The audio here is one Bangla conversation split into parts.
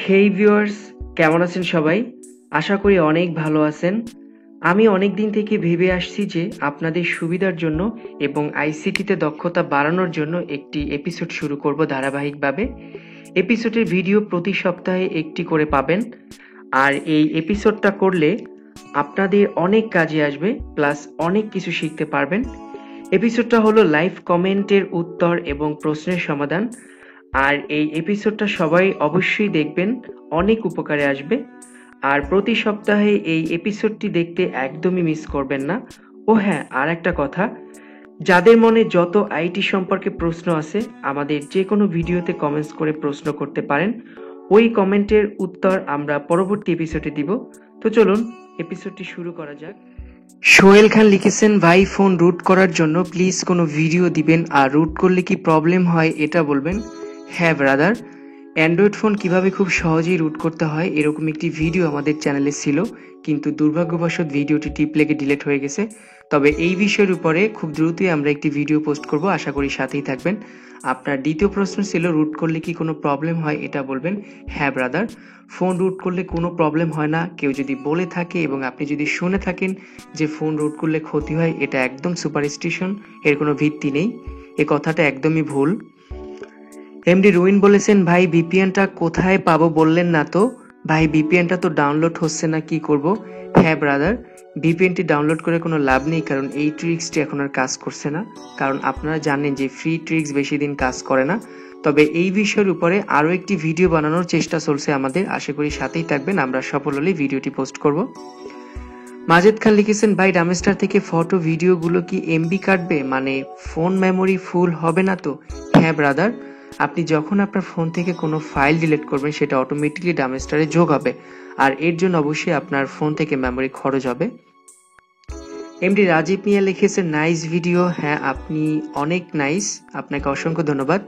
হেই ভিউয়ার্স, কেমন আছেন সবাই? আশা করি অনেক ভালো আছেন। আমি অনেক দিন থেকে ভেবে আসছি যে আপনাদের সুবিধার জন্য এবং আইসিটিতে দক্ষতা বাড়ানোর জন্য একটি এপিসোড শুরু করব ধারাবাহিকভাবে। এপিসোডের ভিডিও প্রতি সপ্তাহে একটি করে পাবেন। আর এই এপিসোডটা করলে আপনাদের অনেক কাজে আসবে, প্লাস অনেক কিছু শিখতে পারবেন। এপিসোডটা হলো লাইভ কমেন্টের উত্তর এবং প্রশ্নের সমাধান। আর এই এপিসোডটা সবাই অবশ্যই দেখবেন, অনেক উপকারে আসবে। আর প্রতি সপ্তাহে এই এপিসোডটি দেখতে একদমই মিস করবেন না। ও হ্যাঁ, আর একটা কথা, যাদের মনে যত আইটি সম্পর্কে প্রশ্ন আছে আমাদের যে কোনো ভিডিওতে কমেন্টস করে প্রশ্ন করতে পারেন। ওই কমেন্টের উত্তর আমরা পরবর্তী এপিসোডে দিব। তো চলুন এপিসোডটি শুরু করা যাক। সোহেল খান লিখেছেন, ভাই ফোন রুট করার জন্য প্লিজ কোনো ভিডিও দিবেন, আর রুট করলে কি প্রবলেম হয় এটা বলবেন। হ্যাঁ ব্রাদার, অ্যান্ড্রয়েড ফোন কিভাবে খুব সহজেই রুট করতে হয় এরকম একটি ভিডিও আমাদের চ্যানেলে ছিল, কিন্তু দুর্ভাগ্যবশত ভিডিওটি টিপ লেগে ডিলিট হয়ে গেছে। তবে এই বিষয়ের উপরে খুব দ্রুতই আমরা একটি ভিডিও পোস্ট করব, আশা করি সাথেই থাকবেন। আপনার দ্বিতীয় প্রশ্ন ছিল রুট করলে কি কোনো প্রবলেম হয় এটা বলবেন। হ্যাঁ ব্রাদার, ফোন রুট করলে কোনো প্রবলেম হয় না। কেউ যদি বলে থাকে এবং আপনি যদি শুনে থাকেন যে ফোন রুট করলে ক্ষতি হয়, এটা একদম সুপারস্টিশন, এর কোনো ভিত্তি নেই। এ কথাটা একদমই ভুল। এমডি রুইন বলেছেন, ভাই ভিপিএনটা কোথায় পাবো বললেন না তো। ভাই ভিপিএনটা তো ডাউনলোড হচ্ছে না, কি করব? হ্যাঁ ব্রাদার, ভিপিএনটি ডাউনলোড করে কোনো লাভ নেই, কারণ এই ট্রিক্সটি এখন আর কাজ করছে না। কারণ আপনারা জানেন যে ফ্রি ট্রিক্স বেশি দিন কাজ করে না। তবে এই বিষয়ের উপরে আরও একটি ভিডিও বানানোর চেষ্টা চলছে আমাদের, আশা করি সাথেই থাকবেন, আমরা সফল হলে ভিডিওটি পোস্ট করব। মাজেদ খান লিখেছেন, ভাই ডামেস্টার থেকে ফটো ভিডিওগুলো কি এমবি কাটবে, মানে ফোন মেমোরি ফুল হবে না তো? হ্যাঁ ব্রাদার, আপনি যখন আপনার ফোন থেকে কোনো ফাইল ডিলিট করবেন সেটা অটোমেটিকলি ডামেস্টারে যোগ হবে, আর এর জন্য অবশ্যই আপনার ফোন থেকে মেমোরি খরচ হবে। এমডি রাজীব মিয়া লিখেছেন, নাইস ভিডিও। হ্যাঁ, আপনি অনেক নাইস, আপনাকে অসংখ্য ধন্যবাদ।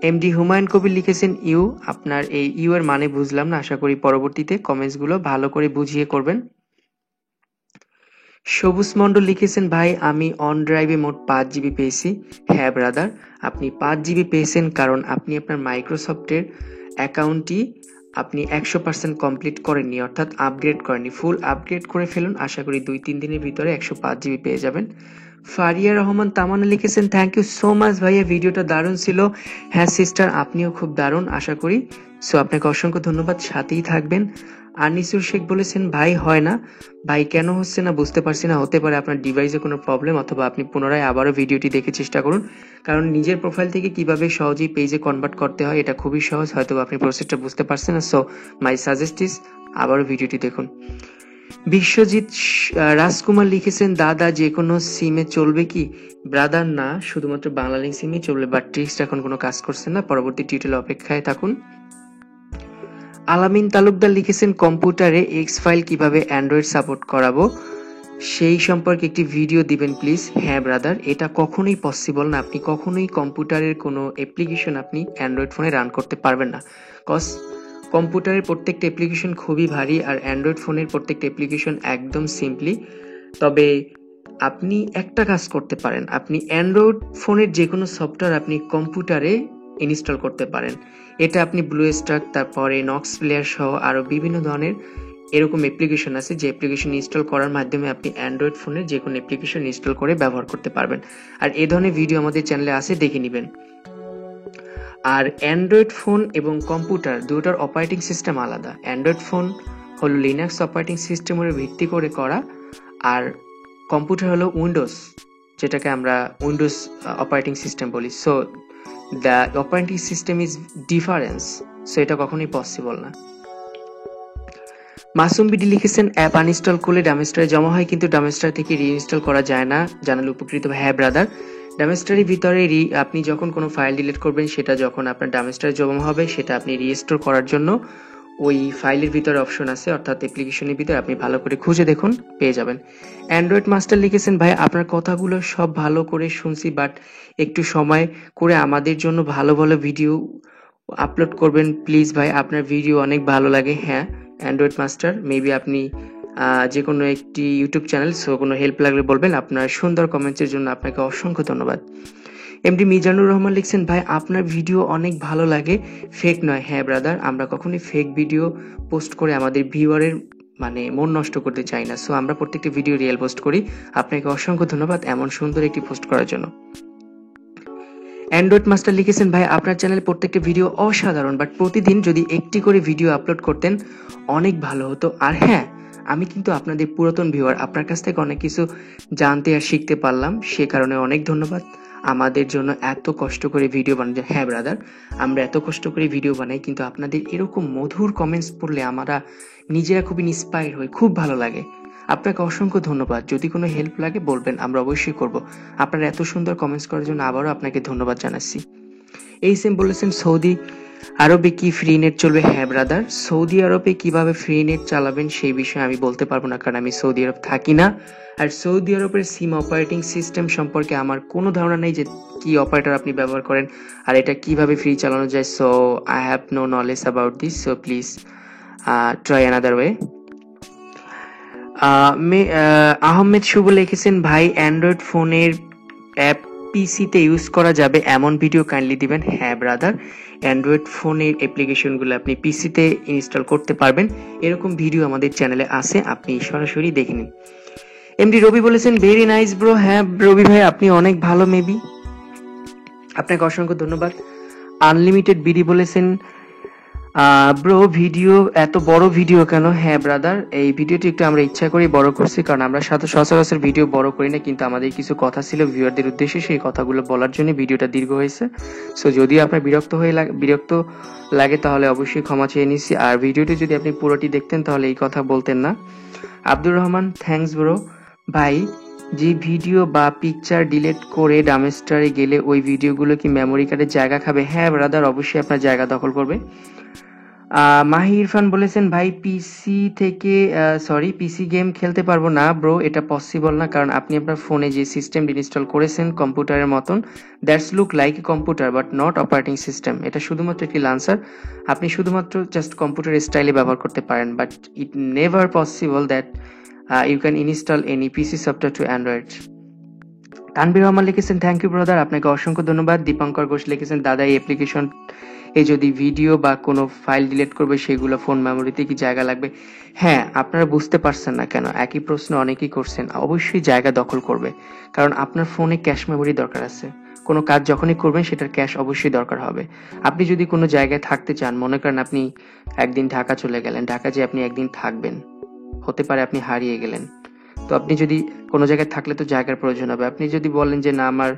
এমডি হুমায়ুন কবির লিখেছেন ইউ, আপনার এই ইউ এর মানে বুঝলাম না, আশা করি পরবর্তীতে কমেন্টসগুলো ভালো করে বুঝিয়ে করবেন। সবুজ মন্ডল লিখেছেন, ভাই আমি অন ড্রাইভে মোট 5 জিবি পেয়েছি। হ্যাঁ ব্রাদার, আপনি 5 জিবি পেয়েছেন কারণ আপনি আপনার মাইক্রোসফটের অ্যাকাউন্টটি আপনি 100% কমপ্লিট করেননি, অর্থাৎ আপগ্রেড করেননি। ফুল আপগ্রেড করে ফেলুন, আশা করি 2-3 দিনের ভিতরে 105 জিবি পেয়ে যাবেন। ফারিয়া রহমান তামান্না লিখেছেন, থ্যাংক ইউ সো মাচ ভাইয়া, ভিডিওটা দারুণ ছিল। হ্যাঁ সিস্টার, আপনিও খুব দারুণ, আশা করি। সো আপনাকে অসংখ্য ধন্যবাদ, সাথেই থাকবেন। আনিসুর শেখ বলেছেন, ভাই হয় না। ভাই কেন হচ্ছে না বুঝতে পারছি না, হতে পারে আপনার ডিভাইসে কোনো প্রবলেম, অথবা আপনি পুনরায় আবারও ভিডিওটি দেখে চেষ্টা করুন। কারণ নিজের প্রোফাইল থেকে কিভাবে সহজেই পেজে কনভার্ট করতে হয় এটা খুবই সহজ, হয়তো আপনি প্রসেসটা বুঝতে পারছেন না। সো মাই সাজেস্ট ইজ আবারও ভিডিওটি দেখুন। বিশ্বজিৎ রাজকুমার লিখেছেন, দাদা যে কোনো সিমে চলবে কি? ব্রাদার না, শুধুমাত্র বাংলালিংক সিমই চলবে, বাট ট্রিক্সটা এখন কোনো কাজ করছে না, পরবর্তী টিউটোরিয়াল অপেক্ষায় থাকুন। আলামিন তালুকদার লিখেছেন, কম্পিউটারে এক্স ফাইল কিভাবে অ্যান্ড্রয়েড সাপোর্ট করাবো সেই সম্পর্কে একটি ভিডিও দিবেন প্লিজ। হ্যাঁ ব্রাদার, এটা কখনোই পসিবল না, আপনি কখনোই কম্পিউটারের কোনো অ্যাপ্লিকেশন আপনি অ্যান্ড্রয়েড ফোনে রান করতে পারবেন না। কজ কম্পিউটারের প্রত্যেকটা অ্যাপ্লিকেশন খুবই ভারী, আর অ্যান্ড্রয়েড ফোনের প্রত্যেকটা অ্যাপ্লিকেশন একদম সিম্পলি। তবে আপনি একটা কাজ করতে পারেন, আপনি অ্যান্ড্রয়েড ফোনের যে কোনো সফটওয়্যার আপনি কম্পিউটারে ইনস্টল করতে পারেন। এটা আপনি ব্লু স্টার, তারপরে নক্স প্লেয়ার সহ আরও বিভিন্ন ধরনের এরকম অ্যাপ্লিকেশন আছে, যে অ্যাপ্লিকেশন ইনস্টল করার মাধ্যমে আপনি অ্যান্ড্রয়েড ফোনের যে কোনো অ্যাপ্লিকেশন ইনস্টল করে ব্যবহার করতে পারবেন। আর এ ধরনের ভিডিও আমাদের চ্যানেলে আছে, দেখে নেবেন। আর অ্যান্ড্রয়েড ফোন এবং কম্পিউটার দুটোর অপারেটিং সিস্টেম আলাদা। অ্যান্ড্রয়েড ফোন হলো লিনাক্স অপারেটিং সিস্টেমের ভিত্তি করে করা, আর কম্পিউটার হলো উইন্ডোজ, যেটাকে আমরা উইন্ডোজ অপারেটিং সিস্টেম বলি। So the operating system is difference, so এটা কখনোই পসিবল না। মাসুম বিডি লিখেছেন, অ্যাপ আনইনস্টল করলে ডামেস্টারে জমা হয়, কিন্তু ডামেস্টার থেকে রিইনস্টল করা যায় না, জানালে উপকৃত। হ্যাঁ ব্রাদার, ডামেস্টারের ভিতরে আপনি যখন কোনো ফাইল ডিলিট করবেন, সেটা যখন আপনার ডামেস্টারে জমা হবে, সেটা আপনি রিস্টোর করার জন্য ওই ফাইলের ভিতরে অপশন আছে, অর্থাৎ অ্যাপ্লিকেশনের ভিতরে আপনি ভালো করে খুঁজে দেখুন, পেয়ে যাবেন। অ্যান্ড্রয়েড মাস্টার লিখেছেন, ভাই আপনার কথাগুলো সব ভালো করে শুনছি, বাট একটু সময় করে আমাদের জন্য ভালো ভালো ভিডিও আপলোড করবেন প্লিজ ভাই, আপনার ভিডিও অনেক ভালো লাগে। হ্যাঁ অ্যান্ড্রয়েড মাস্টার, মেবি আপনি যে কোনো একটি ইউটিউব চ্যানেল, সো কোনো হেল্প লাগলে বলবেন। আপনার সুন্দর কমেন্টসের জন্য আপনাকে অসংখ্য ধন্যবাদ। এমডি মিজানুর রহমান লিখছেন, ভাই আপনার ভিডিও অনেক ভালো লাগে, ফেক নয়। হ্যাঁ ব্রাদার, আমরা কখনোই ফেক ভিডিও পোস্ট করে আমাদের ভিউয়ারের মন নষ্ট করতে চাই না। সো আমরা প্রত্যেকটি ভিডিও রিয়েল পোস্ট করি। আপনাকে অসংখ্য ধন্যবাদ এমন সুন্দর একটি পোস্ট করার জন্য। অ্যান্ড্রয়েড মাস্টার লিখেছেন, ভাই আপনার চ্যানেলে প্রত্যেকটা ভিডিও অসাধারণ, বাট প্রতিদিন যদি একটি করে ভিডিও আপলোড করতেন অনেক ভালো হতো। আর হ্যাঁ, আমি কিন্তু আপনাদের পুরাতন ভিউয়ার, আপনার কাছ থেকে অনেক কিছু জানতে আর শিখতে পারলাম, সে কারণে অনেক ধন্যবাদ আমাদের জন্য এত কষ্ট করে ভিডিও বানানো। হ্যাঁ ব্রাদার, আমরা এত কষ্ট করে ভিডিও বানাই, কিন্তু আপনাদের এরকম মধুর কমেন্টস পড়লে আমরা নিজেরা খুবই ইন্সপায়ার হই, খুব ভালো লাগে। আপনাকে অসংখ্য ধন্যবাদ। যদি কোনো হেল্প লাগে বলবেন, আমরা অবশ্যই করব। আপনারা এত সুন্দর কমেন্টস করার জন্য আবারও আপনাকে ধন্যবাদ জানাচ্ছি। এই সেম বলেছেন, সৌদি আরবে কি ফ্রি নেট চলবে? হ্যাঁ ব্রাদার, সৌদি আরবে কিভাবে ফ্রি নেট চালাবেন সেই বিষয়ে আমি বলতে পারবো না, কারণ আমি সৌদি আরব থাকি না। আর সৌদি আরবের সিম অপারেটিং সিস্টেম সম্পর্কে আমার কোনো ধারণা নেই যে কি অপারেটর আপনি ব্যবহার করেন আর এটা কিভাবে ফ্রি চালানো যায়। So I have no knowledge about this, so please try another way. Ahmed Shuvo লিখেছেন, ভাই অ্যান্ড্রয়েড ফোনের অ্যাপ পিসিতে ইউজ করা যাবে এমন ভিডিও কাইন্ডলি দিবেন। হ্যাঁ ব্রাদার, অ্যান্ড্রয়েড ফোনের অ্যাপ্লিকেশনগুলো আপনি পিসিতে ইনস্টল করতে পারবেন, এরকম ভিডিও আমাদের চ্যানেলে আছে, আপনি সরাসরি দেখে নিন। এমডি রবি বলেছেন, ভেরি নাইস ব্রো। হ্যাঁ রবি ভাই, আপনি অনেক ভালো মেবি, আপনাকে অসংখ্য ধন্যবাদ। আনলিমিটেড বিডি বলেছেন, ব্রো ভিডিও এত বড় ভিডিও কেন? হ্যাঁ ব্রাদার, এই ভিডিওটি একটু আমরা ইচ্ছা করে বড় করছি, কারণ আমরা সচরাচর ভিডিও বড় করি না, কিন্তু আমাদের কিছু কথা ছিল ভিউয়ারদের উদ্দেশ্যে, সেই কথাগুলো বলার জন্য ভিডিওটা দীর্ঘ হয়েছে। সো যদি আপনার বিরক্ত লাগে তাহলে অবশ্যই ক্ষমা চেয়ে নিচ্ছি। আর ভিডিওটি যদি আপনি পুরোটি দেখতেন তাহলে এই কথা বলতেন না। Abdur Rahman, thanks bro. ভাই, যে ভিডিও বা পিকচার ডিলিট করে ডামেস্টারে গেলে ওই ভিডিওগুলো কি মেমোরি কার্ডে জায়গা খাবে? হ্যাঁ ব্রাদার, অবশ্যই আপনার জায়গা দখল করবে। মাহি ইরফান বলেছেন, ভাই পিসি গেম খেলতে পারবো না ব্রো, এটা পসিবল না, কারণ আপনি আপনার ফোনে যে সিস্টেম ইনস্টল করেছেন কম্পিউটারের মতন, that's look like a computer but not operating system. এটা শুধুমাত্র একটি লান্সার, আপনি শুধুমাত্র জাস্ট কম্পিউটার স্টাইলে ব্যবহার করতে পারেন, but it never possible that you can install any PC software to Android. Tanvir Rahman লিখেছেন, থ্যাংক ইউ ব্রাদার, আপনাকে অসংখ্য ধন্যবাদ। দীপঙ্কর ঘোষ লিখেছেন, দাদা এই অ্যাপ্লিকেশন যদি ভিডিও বা কোনো ফাইল ডিলিট করবে সেগুলো ফোন মেমোরিতে কি জায়গা লাগবে? হ্যাঁ, আপনারা বুঝতে পারছেন না কেন, একই প্রশ্ন অনেকেই করছেন। অবশ্যই জায়গা দখল করবে, কারণ আপনার ফোনে ক্যাশ মেমোরি দরকার আছে। কোনো কাজ যখনই করবেন সেটার ক্যাশ অবশ্যই দরকার হবে। আপনি যদি কোনো জায়গায় থাকতে চান, মনে করেন আপনি একদিন ঢাকা চলে গেলেন, ঢাকা যে আপনি একদিন থাকবেন, হতে পারে আপনি হারিয়ে গেলেন, তো আপনি যদি কোনো জায়গায় থাকলে তো জায়গার প্রয়োজন হবে। আপনি যদি বলেন যে না আমার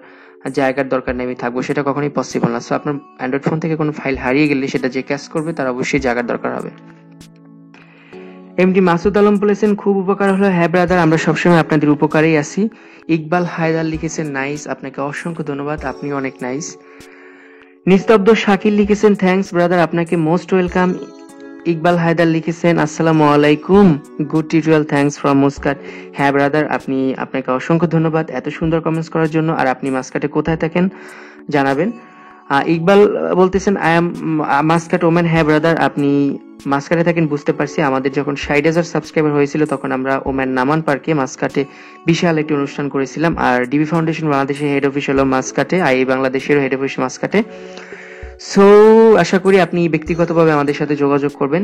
জায়গার দরকার নেই, আমি থাকবো, সেটা কখনোই পসিবল না। সো আপনার অ্যান্ড্রয়েড ফোন থেকে কোনো ফাইল হারিয়ে গেলে সেটা যে ক্যাশ করবে তার অবশ্যই জায়গার দরকার হবে। এমডি মাসুদ আলম বলেছেন, খুব উপকার হলো। হ্যাঁ ব্রাদার, আমরা সবসময় আপনাদের উপকারেই আছি। ইকবাল হায়দার লিখেছেন, নাইস, আপনাকে অসংখ্য ধন্যবাদ, আপনি অনেক নাইস। নিস্তব্ধ শাকিল লিখেছেন, থ্যাঙ্কস ব্রাদার, আপনাকে মোস্ট ওয়েলকাম। ইকবাল হায়দার লিখেছেন, আসসালামু আলাইকুম, গুড টিউটোরিয়াল, থ্যাঙ্কস ফ্রম মুস্কাট। হ্যাঁ ব্রাদার, আপনাকে অসংখ্য ধন্যবাদ এত সুন্দর কমেন্টস করার জন্য। আর আপনি মাস্কাটে কোথায় থাকেন জানাবেন। ইকবাল বলতেছেন, আই এম মাস্কাট ওমেন। হ্যাঁ ব্রাদার, আপনি মাস্কাটে থাকেন বুঝতে পারছি। আমাদের যখন 60,000 সাবস্ক্রাইবার হয়েছিল তখন আমরা ওমেন নামান পার্কে মাস্কাটে বিশাল একটি অনুষ্ঠান করেছিলাম। আর ডিবি ফাউন্ডেশন বাংলাদেশের হেড অফিস হলো মাস্কাটে, আই বাংলাদেশের হেড অফিস মাস্কাটে। সো আশা করি আপনি ব্যক্তিগতভাবে আমাদের সাথে যোগাযোগ করবেন।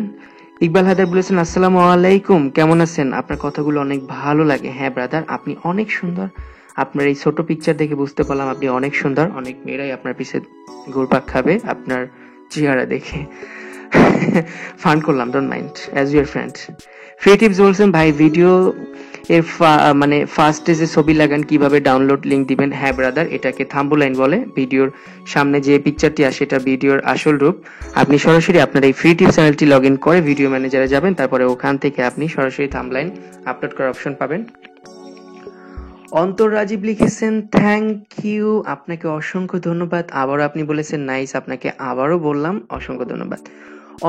ইকবাল হায়দার বলেছেন, আসসালামু আলাইকুম, কেমন আছেন? আপনার কথাগুলো অনেক ভালো লাগে। হ্যাঁ ব্রাদার, আপনি অনেক সুন্দর, আপনার এই ছোট পিকচার দেখে বুঝতে পারলাম আপনি অনেক সুন্দর। অনেক মেয়েরাই আপনার পিছে ঘুরপাক খাবে আপনার চেহারা দেখে। ফান করলাম, don't mind, as your friend. Free tips বলছেন, ভাই ভিডিও এর ফার্স্টে যে ছবি লাগান কিভাবে ডাউনলোড লিংক দিবেন? হ্যাঁ ব্রাদার, এটাকে থাম্বলাইন বলে। ভিডিওর সামনে যে পিকচারটি আসে এটা ভিডিওর আসল রূপ। আপনি সরাসরি আপনার এই ফ্রি টিপস চ্যানেলটি লগ ইন করে ভিডিও ম্যানেজারে যাবেন, তারপরে ওখান থেকে আপনি সরাসরি থাম্বলাইন আপলোড করার অপশন পাবেন। অন্তর রাজীব লিখেছেন, থ্যাংক ইউ, আপনাকে অসংখ্য ধন্যবাদ। আবারও আপনি বলেছেন নাইস, আপনাকে আবারও বললাম অসংখ্য ধন্যবাদ।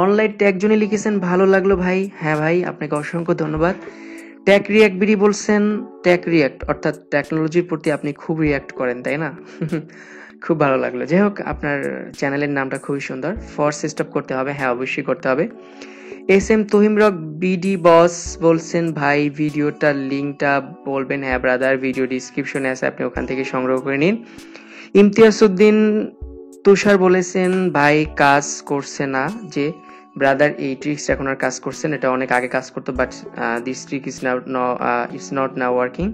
অনলাইন একজনই লিখেছেন, ভালো লাগলো ভাই। হ্যাঁ ভাই, আপনাকে অসংখ্য ধন্যবাদ। ট্যাক রিয়াক্ট বিডি বলছেন, ট্যাক রিয়াক্ট অর্থাৎ টেকনোলজির প্রতি আপনি খুব রিয়াক্ট করেন, তাই না? খুব ভালো লাগলো। যাই হোক, আপনার চ্যানেলের নামটা খুবই সুন্দর। ফর্স স্টপ করতে হবে, হ্যাঁ অবশ্যই করতে হবে। এস এম তহিম রক বিডি বস বলছেন, ভাই ভিডিওটার লিঙ্কটা বলবেন? হ্যাঁ ব্রাদার, ভিডিও ডিসক্রিপশনে আছে, আপনি ওখান থেকে সংগ্রহ করে নিন। ইমতিয়াজউদ্দিন তুষার বলেছেন ভাই কাজ করছে না, যে ব্রাদার এই ট্রিক্স এখন আর কাজ করছেন, এটা অনেক আগে কাজ করতো, but this trick is now it's not now working.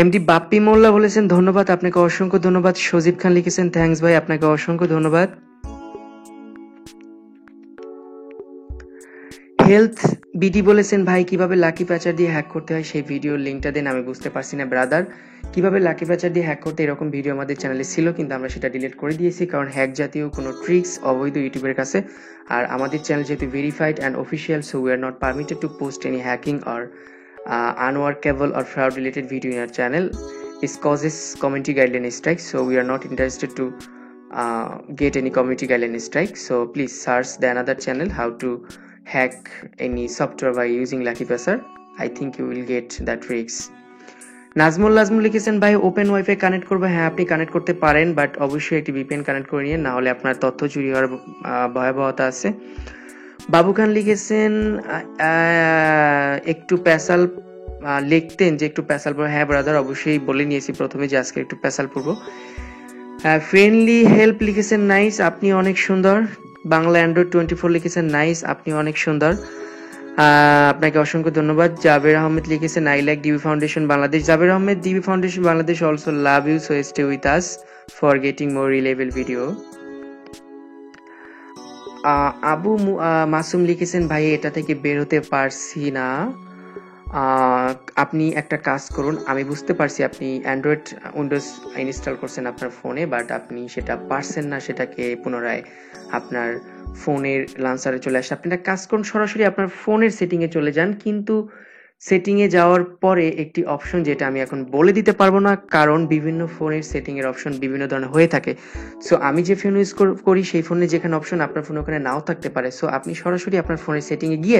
MD Bappi Molla বলেছেন ধন্যবাদ, আপনাকে অসংখ্য ধন্যবাদ। সজীব খান লিখেছেন থ্যাঙ্কস ভাই, আপনাকে অসংখ্য ধন্যবাদ। হেলথ বিডি বলেছেন ভাই কিভাবে লাকি প্যাচার দিয়ে হ্যাক করতে হয় সেই ভিডিওর লিঙ্কটা দেন, আমি বুঝতে পারছি না ব্রাদার। কিভাবে লাকি প্যাচার দিয়ে হ্যাক করতে, এরকম ভিডিও আমাদের চ্যানেলে ছিল, কিন্তু আমরা সেটা ডিলিট করে দিয়েছি, কারণ হ্যাক জাতীয় কোনো ট্রিক্স অবৈধ ইউটিউবের কাছে। আর আমাদের চ্যানেল যেহেতু verified and official, so we are not permitted to post any hacking or unworkable or fraud related video in our channel. It causes community guideline strike, so we are not interested to get any community guideline strike. So please search the another channel how to hack any software by using Lucky Passer. I think you will get that tricks. Nazmul লিখেছেন ভাই ওপেন ওয়াইফাই কানেক্ট করবো, হ্যাঁ আপনি কানেক্ট করতে পারেন, বাট অবশ্যই একটি ভিপিএন কানেক্ট করে নিন, না হলে আপনার তথ্য চুরি হওয়ার ভয়াবহতা আছে। বাবু খান লিখেছেন একটু প্যাসাল লিখতেন যে একটু প্যাসাল পড়বো, হ্যাঁ ব্রাদার অবশ্যই বলে নিয়েছি প্রথমে যে আজকে একটু প্যাসাল পড়বো। ফ্রেন্ডলি হেল্প লিখেছেন নাইস, আপনি অনেক সুন্দর। বাংলা অ্যান্ড্রয়েড 24 লিখেছেন নাইস, আপনি অনেক সুন্দর, আপনাকে অসংখ্য ধন্যবাদ। জাবের আহমেদ লিখেছেন I like DB foundation Bangladesh. Jaber Ahmed, DB foundation Bangladesh also love you, so stay with us for getting more রিলেভেল ভিডিও। আবু মাসুম লিখেছেন ভাই এটা থেকে বের হতে পারছি না, আপনি একটা কাজ করুন, আমি বুঝতে পারছি আপনি অ্যান্ড্রয়েড উইন্ডোজ ইনস্টল করছেন আপনার ফোনে, বাট আপনি সেটা পারছেন না সেটাকে পুনরায় আপনার ফোনের লাঞ্চারে চলে আসে। আপনি একটা কাজ করুন, সরাসরি আপনার ফোনের সেটিংয়ে চলে যান, কিন্তু সেটিংয়ে যাওয়ার পরে একটি অপশন যেটা আমি এখন বলে দিতে পারবো না, কারণ বিভিন্ন ফোনের সেটিংয়ের অপশন বিভিন্ন ধরনের হয়ে থাকে। সো আমি যে ফোন ইউজ করি সেই ফোনে যেখানে অপশন আপনার ফোনে ওখানে নাও থাকতে পারে। সো আপনি সরাসরি আপনার ফোনের সেটিংয়ে গিয়ে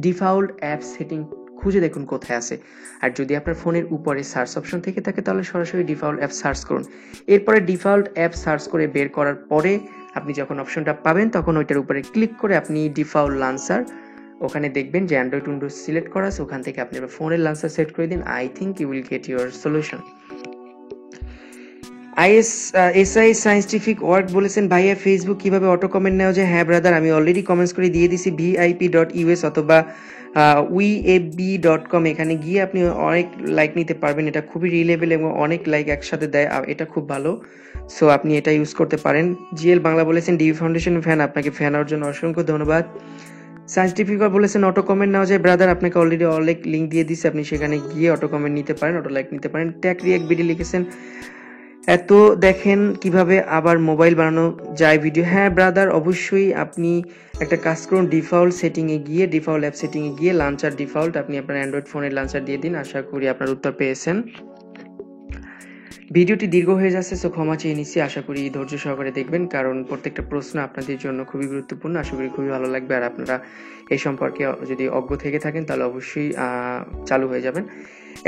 ডিফল্ট অ্যাপ সেটিং খুঁজে দেখুন কোথায় আছে, আর যদি আপনার ফোনের উপরে সার্চ অপশন থেকে থাকে তাহলে সরাসরি ডিফল্ট অ্যাপ সার্চ করুন। এরপরে ডিফল্ট অ্যাপ সার্চ করে বের করার পরে আপনি যখন অপশনটা পাবেন তখন ওইটার উপরে ক্লিক করে আপনি ডিফল্ট লাঞ্চার, ওখানে দেখবেন যে অ্যান্ড্রয়েড উইন্ডোজ সিলেক্ট করা আছে, ওখান থেকে আপনি ফোনের লাঞ্চার সেট করে দিন। I think you will get your solution. SI scientific work বলেছেন ভাইয়া ফেসবুক কিভাবে অটো কমেন্ট নেওয়া যায়। হ্যাঁ ব্রাদার আমি অলরেডি কমেন্টস করে দিয়ে দিছি, vip.us অথবা weab.com, এখানে গিয়ে আপনি অনেক লাইক নিতে পারবেন, এটা খুবই রিলেভেল এবং অনেক লাইক একসাথে দেয়, এটা খুব ভালো, সো আপনি এটা ইউজ করতে পারেন। জিএল বাংলা বলেছেন ডিবি ফাউন্ডেশন ফ্যান, আপনাকে ফ্যান হওয়ার জন্য অসংখ্য ধন্যবাদ। সায়েন্টিফিক বলেছেন অটো কমেন্ট নেওয়া যায়, ব্রাদার আপনাকে অলরেডি অনেক লিঙ্ক দিয়ে দিচ্ছি, আপনি সেখানে গিয়ে অটো কমেন্ট নিতে পারেন, অটো লাইক নিতে পারেন। ট্যাক রিয়াক্ট বিডি লিখেছেন এত দেখেন কিভাবে আবার মোবাইল বানানো যায় ভিডিও। হ্যাঁ ব্রাদার অবশ্যই আপনি একটা কাজ করুন, ডিফল্ট সেটিংয়ে গিয়ে ডিফল্ট অ্যাপ সেটিংয়ে গিয়ে লাঞ্চার ডিফল্ট আপনি আপনার অ্যান্ড্রয়েড ফোনের লাঞ্চার দিয়ে দিন, আশা করি আপনার উত্তর পেয়েছেন। ভিডিওটি দীর্ঘ হয়ে যাচ্ছে, সো ক্ষমা চেয়ে নিচ্ছি, আশা করি ধৈর্য সহকারে দেখবেন, কারণ প্রত্যেকটা প্রশ্ন আপনাদের জন্য খুবই গুরুত্বপূর্ণ, আশা করি খুবই ভালো লাগবে, আর আপনারা এই সম্পর্কে যদি অজ্ঞ থেকে থাকেন তাহলে অবশ্যই চালু হয়ে যাবেন।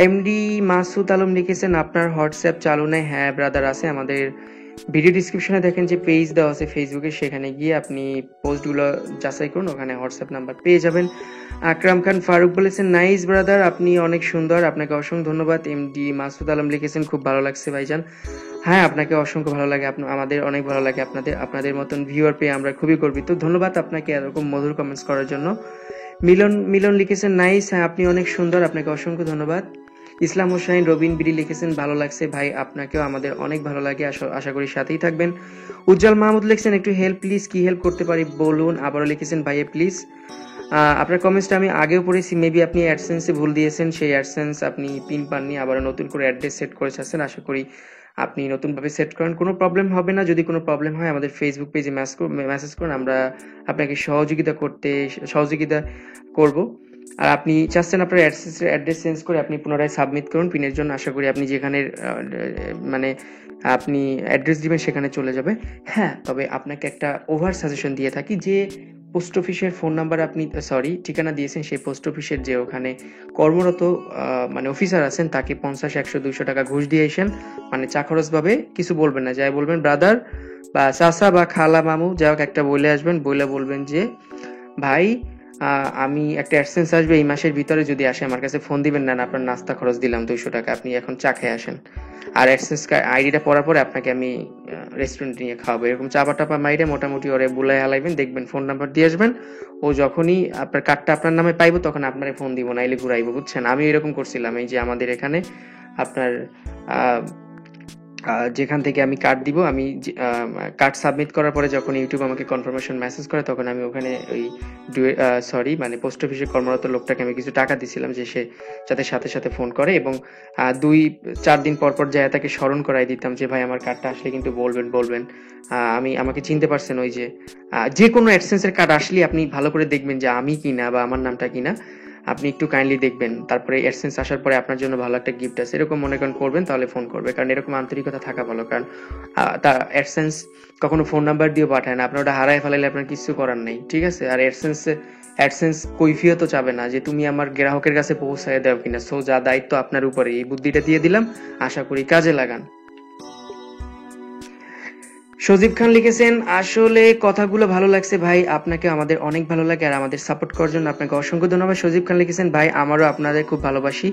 এমডি মাসুদ আলম লিখেছেন আপনার হোয়াটসঅ্যাপ চালু নেই। হ্যাঁ ব্রাদার আছে, আমাদের ভিডিও ডিসক্রিপশনে দেখেন যে পেজ দেওয়া আছে ফেসবুকে, সেখানে গিয়ে আপনি পোস্টগুলো যাচাই করুন, ওখানে হোয়াটসঅ্যাপ নাম্বার পেয়ে যাবেন। আকরাম খান ফারুক বলেছেন নাইস ব্রাদার, আপনি অনেক সুন্দর, আপনাকে অসংখ্য ধন্যবাদ। এমডি মাসুদ আলম লিখেছেন খুব ভালো লাগছে ভাইজান, হ্যাঁ আপনাকে অসংখ্য ভালো লাগে, আমাদের অনেক ভালো লাগে আপনাদের মতন ভিউয়ার পেয়ে আমরা খুবই গর্বিত, ধন্যবাদ আপনাকে এরকম মধুর কমেন্টস করার জন্য। মিলন লিখেছেন নাইস, হ্যাঁ আপনি অনেক সুন্দর, আপনাকে অসংখ্য ধন্যবাদ। ইসলাম হোসাইন রবিন বিডি লিখেছেন ভালো লাগছে ভাই, আপনাকেও আমাদের অনেক ভালো লাগে, আশা করি সাথেই থাকবেন। উজ্জ্বল মাহমুদ লিখেছেন একটু হেল্প প্লিজ, কি হেল্প করতে পারি বলুন। আবারও লিখেছেন ভাইয়া প্লিজ। আপনার কমেন্টসটা আমি আগেও পড়েছি, মেবি আপনি অ্যাডসেন্সে ভুল দিয়েছেন, সেই অ্যাডসেন্স আপনি পিন পাননি, আবার নতুন করে অ্যাড্রেস সেট করে চাচ্ছেন, আশা করি আপনি নতুনভাবে সেট করেন, কোনো প্রবলেম হবে না। যদি কোনো প্রবলেম হয় আমাদের ফেসবুক পেজে মেসেজ করুন, আমরা আপনাকে সহযোগিতা করব। আর আপনি চাচ্ছেন আপনার অ্যাড্রেস চেঞ্জ করে আপনি পুনরায় সাবমিট করুন পিনের জন্য, আশা করি আপনি যেখানে মানে আপনি অ্যাড্রেস দিবেন সেখানে চলে যাবে। হ্যাঁ তবে আপনাকে একটা ওভার সাজেশন দিয়ে থাকি, যে পোস্ট অফিসের ফোন নাম্বার আপনি ঠিকানা দিয়েছেন, সেই পোস্ট অফিসের যে ওখানে কর্মরত মানে অফিসার আছেন তাকে 50, 100, 200 টাকা ঘুষ দিয়ে আসেন, মানে চা খরচ ভাবে কিছু বলবেন না, যাই বলবেন ব্রাদার বা চাচা বা খালা মামু, যাই হোক একটা বলে আসবেন, বলবেন যে ভাই আমি একটা অ্যাডসেন্স আসবে এই মাসের ভিতরে, যদি আসে আমার কাছে ফোন দিবেন, না আপনার নাস্তা খরচ দিলাম 200 টাকা, আপনি এখন চা খেয়ে আসেন। আর অ্যাডসেন্স আইডিটা পড়ার পরে আপনাকে আমি রেস্টুরেন্টে নিয়ে খাওয়াবো। এরকম চাপা টাপা মাইরে মোটামুটি ওরে বুলাই হালাইবেন, দেখবেন ফোন নাম্বার দিয়ে আসবেন। ও যখনই আপনার কার্ডটা আপনার নামে পাইবো তখন আপনারে ফোন দিব, নাইলে ঘুরাইবো, বুঝছেন? আমি এরকম করছিলাম, এই যে আমাদের এখানে আপনার যেখান থেকে আমি কার্ড দিব, আমি কার্ড সাবমিট করার পরে যখন ইউটিউব আমাকে কনফার্মেশন মেসেজ করে, তখন আমি ওখানে ওই মানে পোস্ট অফিসে কর্মরত লোকটাকে আমি কিছু টাকা দিছিলাম যে সে যাতে সাথে সাথে ফোন করে, এবং 2-4 দিন পর পর যায় তাকে স্মরণ করাই দিতাম যে ভাই আমার কার্ডটা আসলে কিন্তু বলবেন। আমাকে চিনতে পারছেন, ওই যে কোনো অ্যাডসেন্সের কার্ড আসলে আপনি ভালো করে দেখবেন যে আমি কিনা বা আমার নামটা কিনা, আপনি একটু কাইন্ডলি দেখবেন। তারপরে অ্যাডসেন্স আসার পরে আপনার জন্য ভালো একটা গিফট আছে, এরকম মনে করেন করবেন, তাহলে ফোন করবে, কারণ এরকম আন্তরিকতা থাকা ভালো। কারণ তা অ্যাডসেন্স কখনো ফোন নাম্বার দিয়ে পাঠায় না, আপনার ওটা হারায় ফেলাইলে আপনার কিছু করার নেই, ঠিক আছে? আর অ্যাডসেন্স কৈফিয়তও চাবে না যে তুমি আমার গ্রাহকের কাছে পৌঁছায় দাও কিনা। সো যা দায়িত্ব আপনার উপরে, এই বুদ্ধিটা দিয়ে দিলাম, আশা করি কাজে লাগান। সজীব খান লিখেছেন, আসলে কথাগুলো ভালো লাগছে ভাই, আপনাকে আমাদের অনেক ভালো লাগে, আর আমাদের সাপোর্ট করার জন্য আপনাকে অসংখ্য ধন্যবাদ। সজীব খান লিখেছেন, ভাই আমারও আপনাদের খুব ভালোবাসি,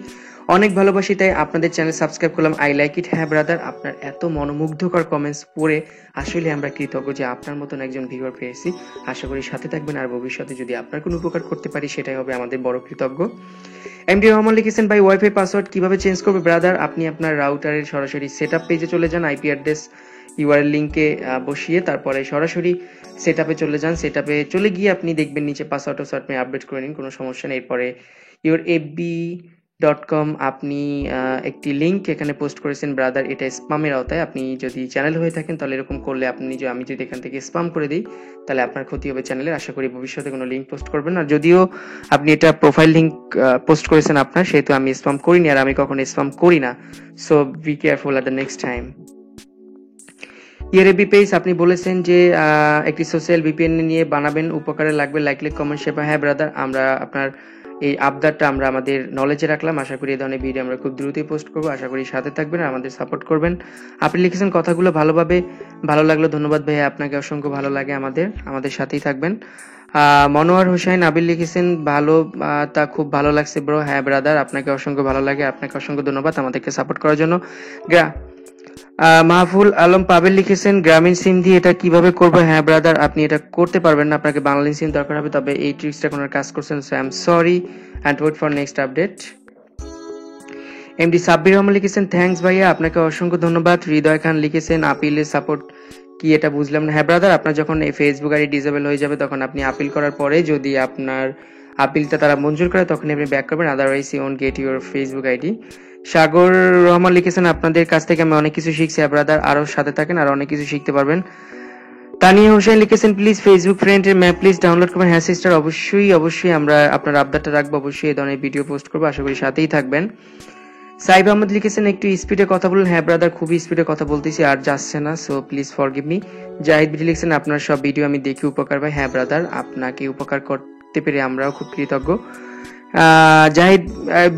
অনেক ভালোবাসি, তাই আপনাদের চ্যানেল সাবস্ক্রাইব করলাম, আই লাইক ইট। হ্যাঁ ব্রাদার, আপনার এত মনোমুগ্ধকর কমেন্টস পড়ে আসলে আমরা কৃতজ্ঞ যে আপনার মতন একজন ভিউয়ার পেয়েছি। আশা করি সাথে থাকবেন, আর ভবিষ্যতে যদি আপনার কোনো উপকার করতে পারি সেটাই হবে আমাদের বড় কৃতজ্ঞ। এমডি রহমান লিখেছেন, ভাই ওয়াইফাই পাসওয়ার্ড কিভাবে চেঞ্জ করবে? ব্রাদার, আপনি আপনার রাউটারের সরাসরি সেটআপ পেজে চলে যান, আইপি অ্যাড্রেস ইউআরএল লিংকে বসিয়ে তারপরে সরাসরি সেটআপে চলে যান। সেটআপে চলে গিয়ে আপনি দেখবেন নিচে পাসওয়ার্ড আপনি আপডেট করে নিন, কোনো সমস্যা নেই। এরপরে yourfb.com আপনি একটি লিংক এখানে পোস্ট করেছেন ব্রাদার, এটা স্পামের আওতায়। আপনি যদি চ্যানেল হয়ে থাকেন তাহলে এরকম করলে আমি যদি এখান থেকে স্পাম করে দিই তাহলে আপনার ক্ষতি হবে চ্যানেলের। আশা করি ভবিষ্যতে কোনো লিংক পোস্ট করবেন না, যদিও আপনি এটা প্রোফাইল লিংক পোস্ট করেছেন আপনার, সেহেতু আমি স্পাম করিনি, আর আমি কখনো স্পাম করি না। So be careful at the next time. ইয়েরেবি পেজ আপনি বলেছেন যে একটি সোশ্যাল ভিপিএন নিয়ে বানাবেন, উপকারে লাগবে, লাইক কমেন্ট শেয়ার। হ্যাঁ ব্রাদার, আমরা আপনার এই আবদারটা আমরা আমাদের নলেজে রাখলাম, আশা করি এই ধরনের ভিডিও আমরা খুব দ্রুতই পোস্ট করবো। আশা করি সাথে থাকবেন আর আমাদের সাপোর্ট করবেন। আপনি লিখেছেন কথাগুলো ভালো লাগলো, ধন্যবাদ ভাইয়া, আপনাকে অসংখ্য ভালো লাগে, আমাদের সাথেই থাকবেন। মনোয়ার হোসেন আবির লিখেছেন, তা খুব ভালো লাগছে ব্রো। হ্যাঁ ব্রাদার, আপনাকে অসংখ্য ভালো লাগে, আপনাকে অসংখ্য ধন্যবাদ আমাদেরকে সাপোর্ট করার জন্য। মাহফুল আলম পাবেল লিখেছেন, গ্রামীণ সিম দিয়ে এটা কিভাবে করবো? হ্যাঁ ব্রাদার, আপনি এটা করতে পারবেন না, আপনাকে বাংলাদেশ সিম দরকার হবে, তবে এই ট্রিক্সটা কোনো কাজ করছেন, so I am sorry and wait for next update. MD Sabbir Rahman লিখেছেন, থ্যাঙ্কস ভাইয়া, আপনাকে অসংখ্য ধন্যবাদ। হৃদয় খান লিখেছেন, আপিলের সাপোর্ট কি এটা বুঝলাম না। হ্যাঁ ব্রাদার, আপনার যখন এই ফেসবুক আইডি ডিসেবল হয়ে যাবে তখন আপনি আপিল করার পরে যদি আপনার আপিলটা তারা মঞ্জুর করে তখন আপনি ব্যাক করবেন, otherwise you won't get your Facebook ID. Sagar Rahman লিখেছেন, আপনাদের কাছ থেকে আমি অনেক কিছু শিখছি ব্রাদার, আরো সাথে থাকেন আর অনেক কিছু শিখতে পারবেন। তানিয়া হোসেন লিখেছেন, প্লিজ ফেসবুক ফ্রেন্ডের ম্যাপ প্লিজ ডাউনলোড করবেন। হ্যাঁ সিস্টার, অবশ্যই আমরা আপনার আবদারটা রাখবো, অবশ্যই এই ধরনের ভিডিও পোস্ট করবো, আশা করি সাথেই থাকবেন। সাইব আহমদ লিখেছেন, একটু স্পিডে কথা বলুন। হ্যাঁ ব্রাদার, খুবই স্পিডে কথা বলতেছি আর যাচ্ছে না, so please forgive me. Zahid BD লিখেছেন, আপনার সব ভিডিও আমি দেখি, উপকার পাই। হ্যাঁ ব্রাদার, আপনাকে উপকার করতে পেরে আমরাও খুব কৃতজ্ঞ। জাহিদ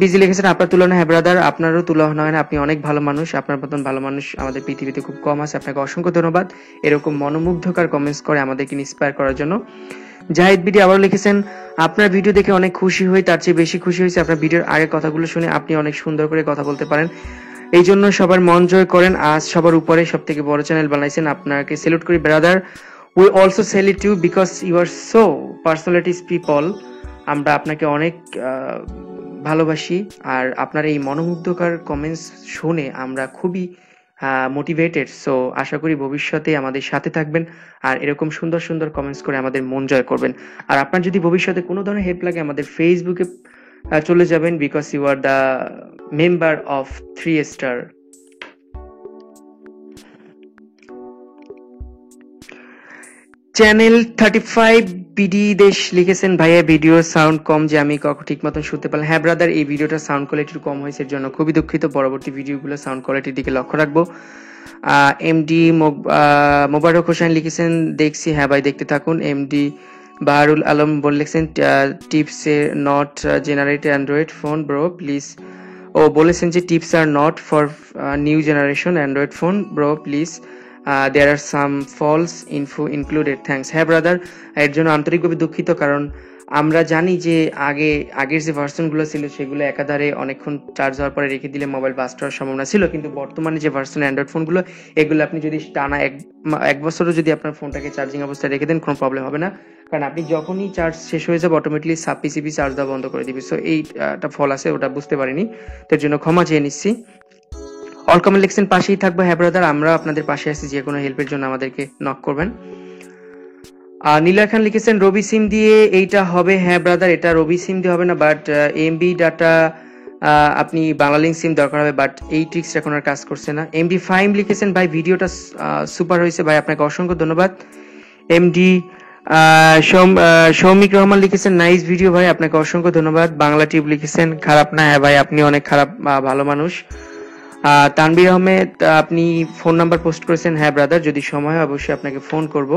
বিজি লিখেছেন, আপনার তুলনা। হ্যাঁ ব্রাদার, আপনারও তুলনা হয় না, আপনি অনেক ভালো মানুষ, আপনার মতন ভালো মানুষ আমাদের পৃথিবীতে খুব কম আছে। আপনাকে অসংখ্য ধন্যবাদ এরকম মনোমুগ্ধকর কমেন্টস করে আমাদেরকে ইন্সপায়ার করার জন্য। জাহিদ বিডি আবার লিখেছেন, আপনার ভিডিও দেখে অনেক খুশি হই, তার চেয়ে বেশি খুশি হয়েছে আপনার ভিডিওর আগে কথাগুলো শুনে, আপনি অনেক সুন্দর করে কথা বলতে পারেন, এই জন্য সবার মন জয় করেন, আজ সবার উপরে সব থেকে বড় চ্যানেল বানাইছেন, আপনাকে স্যালুট করি brother. We also salute you because you are so personalities people. আমরা আপনাকে অনেক ভালোবাসি, আর আপনার এই মনোমুগ্ধকর কমেন্টস শুনে আমরা খুবই মোটিভেটেড। সো আশা করি ভবিষ্যতে আমাদের সাথে থাকবেন আর এরকম সুন্দর সুন্দর কমেন্টস করে আমাদের মন জয় করবেন। আর আপনার যদি ভবিষ্যতে কোনো ধরনের হেল্প লাগে আমাদের ফেসবুকে চলে যাবেন, because you are the member of 3 star. Channel 35 BD দেশ লিখেছেন, ভাইয়া ভিডিও সাউন্ড কম যে আমি ঠিক মতন শুনতে পারলাম। হ্যাঁ ব্রাদার, এই ভিডিওটা সাউন্ড কোয়ালিটি কম হয়েছে, এর জন্য খুবই দুঃখিত, পরবর্তী ভিডিওগুলো সাউন্ড কোয়ালিটির দিকে লক্ষ্য রাখবো। এমডি মোবারক হোসেন লিখেছেন, দেখছি। হ্যাঁ ভাই, দেখতে থাকুন। এমডি বাহারুল আলম লিখেছেন, tips not generate Android phone bro please. বলেছেন যে tips are not for new generation Android phone bro please, there are some false info included, thanks. হ্যাঁ ব্রাদার, এর জন্য আন্তরিকভাবে দুঃখিত, কারণ আমরা জানি যে আগের যে ভার্সনগুলো ছিল সেগুলো একাধারে অনেকক্ষণ চার্জ হওয়ার পরে রেখে দিলে মোবাইল বাস্ট হওয়ার সম্ভাবনা ছিল, কিন্তু বর্তমানে যে ভার্সন অ্যান্ড্রয়েড ফোনগুলো এগুলো আপনি যদি টানা এক বছরও যদি আপনার ফোনটাকে চার্জিং অবস্থায় রেখে দেন কোনো প্রবলেম হবে না, কারণ আপনি যখনই চার্জ শেষ হয়ে যাবে অটোমেটিকলি পিসিবি চার্জ দেওয়া বন্ধ করে দিবে। সো এইটা ফল আছে, ওটা বুঝতে পারিনি, তার জন্য ক্ষমা চেয়ে নিচ্ছি। অল কমেন্ট লিখছেন পাশেই থাকবো। হ্যাঁ ব্রাদার, আমরা আপনাদের পাশে আছি, যে কোনো হেল্পের জন্য আমাদেরকে নক করবেন। নীলা খান লিখেছেন রবি সিম দিয়ে এইটা হবে। হ্যাঁ ব্রাদার, এটা রবি সিম দিয়ে হবে না, বাট এমবি ডাটা আপনি বাংলালিংক সিম দরকার হবে, বাট এই ট্রিক্স এখন আর কাজ করছে না। এমডি ফাইম লিখেছেন ভাই ভিডিওটা সুপার হয়েছে ভাই, আপনাকে অসংখ্য ধন্যবাদ। এমডি সৌমিক রহমান লিখেছেন নাইস ভিডিও ভাই, আপনাকে অসংখ্য ধন্যবাদ। বাংলা টিউব লিখেছেন খারাপ না। হ্যাঁ ভাই, আপনি অনেক খারাপ ভালো মানুষ। তানবির আহমেদ আপনি ফোন নাম্বার পোস্ট করেছেন। হ্যাঁ ব্রাদার, যদি সময় হয় অবশ্যই আপনাকে ফোন করব।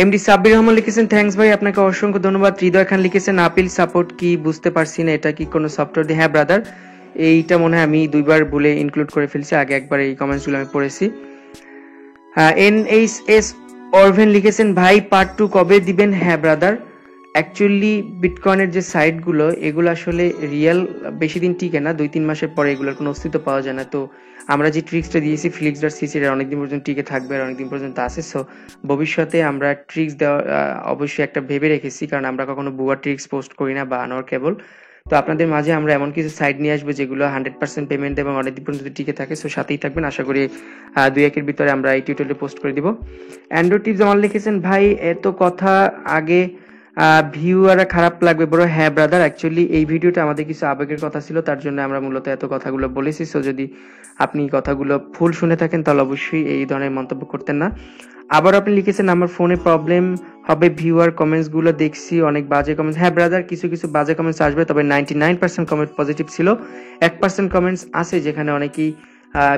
এমডি সাব্বির রহমান লিখেছেন থ্যাঙ্কস ভাই, আপনাকে অসংখ্য ধন্যবাদ। হৃদয় খান লিখেছেন আপিল সাপোর্ট কি বুঝতে পারছি না, এটা কি কোনো সফটওয়্যার দিয়ে? হ্যাঁ ব্রাদার, এইটা মনে হয় আমি দুইবার ভুলে ইনক্লুড করে ফেলছি, আগে একবার এই কমেন্টসগুলো আমি পড়েছি। NHS অরভেন লিখেছেন ভাই পার্ট 2 কবে দিবেন? হ্যাঁ ব্রাদার, অ্যাকচুয়ালি বিটকয়েনের যে সাইটগুলো এগুলো আসলে রিয়েল বেশি দিন টিকে না, 2-3 মাসের পরে এগুলোর কোনো অস্তিত্ব পাওয়া যায় না। তো আমরা যে ট্রিক্সটা দিয়েছি ফ্লিক্স.cc এর অনেকদিন পর্যন্ত টিকে থাকবে আর অনেকদিন পর্যন্ত আছে। সো ভবিষ্যতে আমরা ট্রিক্স দেওয়া অবশ্যই একটা ভেবে রেখেছি, কারণ আমরা কখনো ভুয়া ট্রিক্স পোস্ট করি না বা আনোয়ার কেবল। তো আপনাদের মাঝে আমরা এমন কিছু সাইট নিয়ে আসবো যেগুলো 100% পেমেন্ট এবং অনেকদিন পর্যন্ত টিকে থাকে। সো সাথেই থাকবেন, আশা করি 2-1 ভিতরে আমরা এই টিউটোরিয়ালে পোস্ট করে দিব। অ্যান্ড্রয়েড টিপস আমার লিখেছেন ভাই এত কথা আগে ভিউয়াররা খারাপ লাগবে বড়। হ্যাঁ ব্রাদার, অ্যাকচুয়ালি এই ভিডিওটা আমাদের কিছু আবেগের কথা ছিল, তার জন্য আমরা মূলত এত কথাগুলো বলেছি। সো যদি আপনি কথাগুলো ফুল শুনে থাকেন তাহলে অবশ্যই এই ধরনের মন্তব্য করতেন না। আবার আপনি লিখেছেন আমার ফোনে প্রবলেম হবে, ভিউয়ার কমেন্টস গুলো দেখছি অনেক বাজে কমেন্টস। হ্যাঁ ব্রাদার, কিছু কিছু বাজে কমেন্টস আসবে, তবে 99% কমেন্ট পজিটিভ ছিল। 1% কমেন্টস আছে যেখানে অনেকেই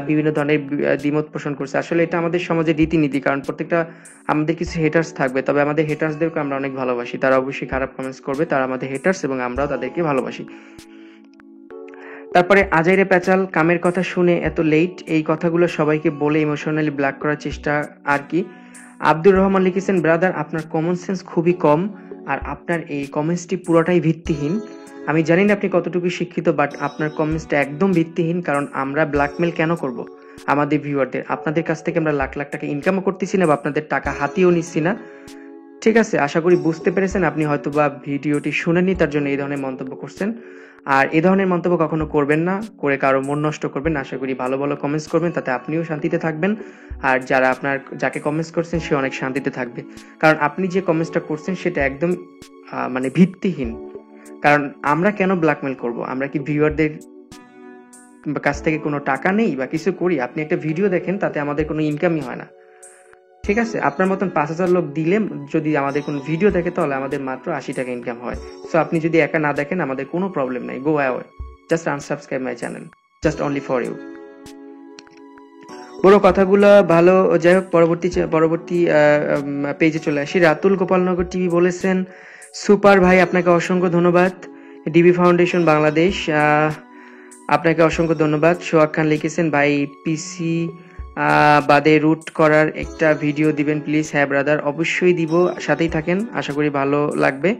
বিভিন্ন ধরনের দ্বিমত পোষণ করছে। আসলে এটা আমাদের সমাজের রীতিনীতি, কারণ প্রত্যেকটা আমাদের কিছু হেটার্স থাকবে, তবে আমাদের হেটার্সদেরকে আমরা অনেক ভালোবাসি। তারা অবশ্যই খারাপ কমেন্টস করবে, তারা আমাদের হেটার্স এবং আমরাও তাদেরকে ভালোবাসি। তারপরে আজাইরে প্যাচাল কামের কথা শুনে এত লেট, এই কথাগুলো সবাইকে বলে ইমোশনালি ব্ল্যাক করার চেষ্টা আর কি। আব্দুর রহমান লিখেছেন ব্রাদার আপনার কমন সেন্স খুবই কম, আর আপনার এই কমেন্টসটি পুরোটাই ভিত্তিহীন। আমি জানি না আপনি কতটুকু শিক্ষিত, বাট আপনার কমেন্টসটা একদম ভিত্তিহীন, কারণ আমরা ব্ল্যাকমেল কেন করব আমাদের ভিউয়ারদের? আপনাদের কাছ থেকে আমরা লাখ লাখ টাকা ইনকামও করতেছি না বা আপনাদের টাকা হাতিয়েও নিচ্ছি না। ঠিক আছে, আশা করি বুঝতে পেরেছেন। আপনি হয়তো বা ভিডিওটি শুনেননি, তার জন্য এই ধরনের মন্তব্য করছেন। আর এই ধরনের মন্তব্য কখনো করবেন না, করে কারো মন নষ্ট করবেন না। আশা করি ভালো ভালো কমেন্টস করবেন, তাতে আপনিও শান্তিতে থাকবেন, আর যারা যাকে কমেন্টস করছেন সে অনেক শান্তিতে থাকবে। কারণ আপনি যে কমেন্টসটা করছেন সেটা একদম মানে ভিত্তিহীন। কারণ আমরা কেন ব্ল্যাকমেল করব? আমরা কি ভিউয়ারদের কাছ থেকে কোনো টাকা নেই বা কিছু করি? আপনি একটা ভিডিও দেখেন, তাতে আমাদের কোনো ইনকামই হয় না। ঠিক আছে, আপনার মতন 5,000 লোক দিলে যদি আমাদের কোনো ভিডিও দেখে তাহলে আমাদের মাত্র 80 টাকা ইনকাম হয়। সো আপনি যদি একা না দেখেন আমাদের কোনো প্রবলেম নাই, go away, just unsubscribe my channel, just only for you. বড় কথাগুলো ভালো, যাই হোক পরবর্তী পেজে চলে আসি। রাতুল গোপালনগর টিভি বলেছেন সুপার ভাই, আপনাকে অসংখ্য ধন্যবাদ। ডিবি ফাউন্ডেশন বাংলাদেশ আপনাকে অসংখ্য ধন্যবাদ। সোহাগ খান লিখেছেন ভাই পিসি বাদে রুট করার একটা ভিডিও দিবেন প্লিজ। হ্যাঁ ব্রাদার, অবশ্যই দিব, সাথেই থাকেন, আশা করি ভালো লাগবে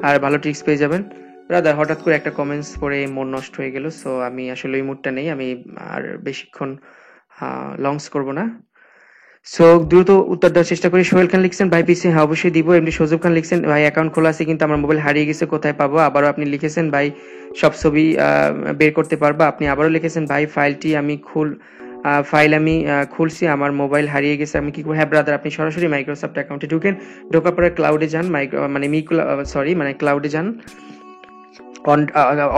আর ভালো ট্রিক্স পেয়ে যাবেন। ব্রাদার হঠাৎ করে একটা কমেন্টস পড়ে মন নষ্ট হয়ে গেল, সো আমি আসলে ওই মুডটা নেই, আমি আর বেশিক্ষণ লংস করব না। সো দ্রুত উত্তর দেওয়ার চেষ্টা করি। সোহেল খান লিখছেন ভাই পিসি, হ্যাঁ অবশ্যই দিব। এমনি সজীব খান লিখছেন ভাই অ্যাকাউন্ট খোলা আছে কিন্তু আমার মোবাইল হারিয়ে গেছে, কোথায় পাবো? আবারও আপনি লিখেছেন ভাই সব ছবি বের করতে পারবা। আপনি আবারও লিখেছেন ভাই ফাইল আমি খুলছি, আমার মোবাইল হারিয়ে গেছে, আমি কি করবো? হ্যাঁ ব্রাদার, আপনি সরাসরি মাইক্রোসফট অ্যাকাউন্টে ঢুকেন, ঢোকার পরে ক্লাউডে যান, ক্লাউডে যান,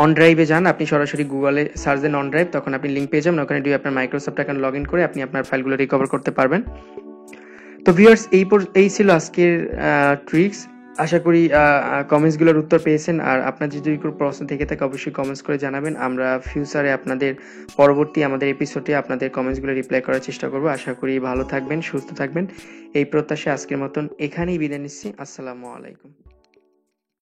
অন ড্রাইভে যান, আপনি সরাসরি গুগলে সার্চ দেন অন ড্রাইভ, তখন আপনি লিঙ্ক পেয়ে যাবেন, ওখানে দিয়ে আপনার মাইক্রোসফট অ্যাকাউন্ট লগ ইন করে আপনি আপনার ফাইলগুলো রিকভার করতে পারবেন। তো ভিউয়ার্স, এই ছিল আজকের ট্রিক্স। আশা করি কমেন্টসগুলোর উত্তর পেয়েছেন, আর আপনার যদি কোনো প্রশ্ন থেকে থাকে অবশ্যই কমেন্টস করে জানাবেন। আমরা ফিউচারে আপনাদের পরবর্তী আমাদের এপিসোডে আপনাদের কমেন্টসগুলো রিপ্লাই করার চেষ্টা করব। আশা করি ভালো থাকবেন, সুস্থ থাকবেন, এই প্রত্যাশায় আজকের মতন এখানেই বিদায় নিচ্ছি। আসসালামু আলাইকুম।